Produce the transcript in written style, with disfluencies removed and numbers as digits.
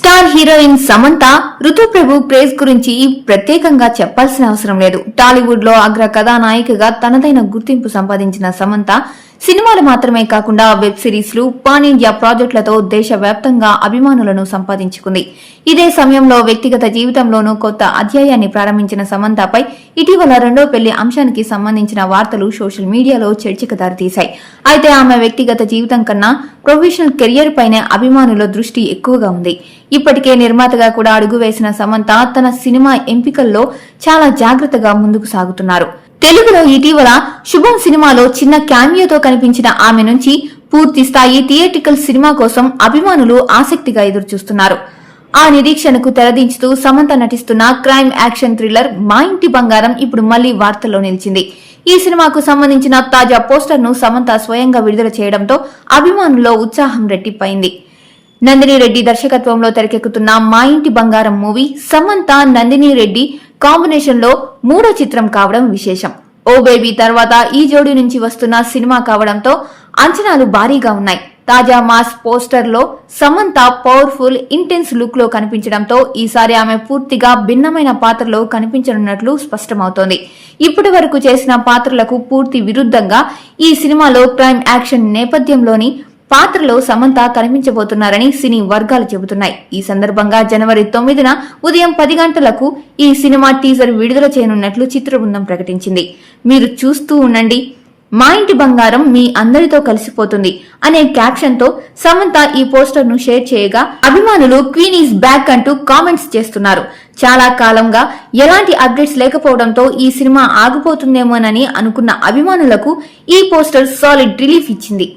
Star heroine Samantha Ruth Prabhu craze గురించి ప్రత్యేకంగా చెప్పాల్సిన అవసరం లేదు. టాలీవుడ్ లో అగ్ర కథానాయికగా తనదైన గుర్తింపు సంపాదించిన సమంత సినిమాలు మాత్రమే కాకుండా వెబ్ సిరీస్లు, పాన్ ఇండియా ప్రాజెక్టులతో దేశవ్యాప్తంగా అభిమానులను సంపాదించుకుంది. ఇదే సమయంలో వ్యక్తిగత జీవితంలోనూ కొత్త అధ్యాయాన్ని ప్రారంభించిన సమంతపై ఇటీవల రెండో పెళ్లి అంశానికి సంబంధించిన వార్తలు సోషల్ మీడియాలో చర్చకు దారితీశాయి. అయితే ఆమె వ్యక్తిగత జీవితం కన్నా ప్రొఫెషనల్ కెరియర్ పైనే అభిమానుల దృష్టి ఎక్కువగా ఉంది. ఇప్పటికే నిర్మాతగా కూడా అడుగు వేసిన సమంత తన సినిమా ఎంపికల్లో చాలా జాగ్రత్తగా ముందుకు సాగుతున్నారు. తెలుగులో ఇటీవల శుభం సినిమాలో చిన్న క్యామియోతో కనిపించిన ఆమె నుంచి పూర్తి స్థాయి థియేట్రికల్ సినిమా కోసం అభిమానులు ఆసక్తిగా ఎదురుచూస్తున్నారు. ఆ నిరీక్షణకు తెరదించుతూ సమంత నటిస్తున్న క్రైమ్ యాక్షన్ థ్రిల్లర్ మా ఇంటి బంగారం ఇప్పుడు మళ్లీ వార్తల్లో నిలిచింది. ఈ సినిమాకు సంబంధించిన తాజా పోస్టర్ ను సమంత స్వయంగా విడుదల చేయడంతో అభిమానుల్లో ఉత్సాహం రెట్టింపైంది. నందిని రెడ్డి దర్శకత్వంలో తెరకెక్కుతున్న మా ఇంటి బంగారం మూవీ సమంత నందిని రెడ్డి కాంబినేషన్ లో మూడో చిత్రం కావడం విశేషం. ఓ బేబీ తర్వాత ఈ జోడీ నుంచి వస్తున్న సినిమా కావడంతో అంచనాలు భారీగా ఉన్నాయి. తాజా మాస్ పోస్టర్ లో సమంత పవర్ఫుల్ ఇంటెన్స్ లుక్ లో కనిపించడంతో ఈసారి ఆమె పూర్తిగా భిన్నమైన పాత్రలో కనిపించనున్నట్లు స్పష్టమవుతోంది. ఇప్పటి వరకు చేసిన పాత్రలకు పూర్తి విరుద్ధంగా ఈ సినిమాలో క్రైమ్ యాక్షన్ నేపథ్యంలోని పాత్రలో సమంత కనిపించబోతున్నారని సినీ వర్గాలు చెబుతున్నాయి. ఈ సందర్భంగా జనవరి 9న ఉదయం 10 గంటలకు ఈ సినిమా టీజర్ విడుదల చేయనున్నట్లు చిత్ర బృందం ప్రకటించింది. మీరు చూస్తూ ఉండండి, మా ఇంటి బంగారం మీ అందరితో కలిసిపోతుంది అనే క్యాప్షన్ తో సమంత ఈ పోస్టర్ ను షేర్ చేయగా అభిమానులు క్వీన్ ఈజ్ బ్యాక్ అంటూ కామెంట్స్ చేస్తున్నారు. చాలా కాలంగా ఎలాంటి అప్డేట్స్ లేకపోవడంతో ఈ సినిమా ఆగిపోతుందేమోనని అనుకున్న అభిమానులకు ఈ పోస్టర్ సాలిడ్ రిలీఫ్ ఇచ్చింది.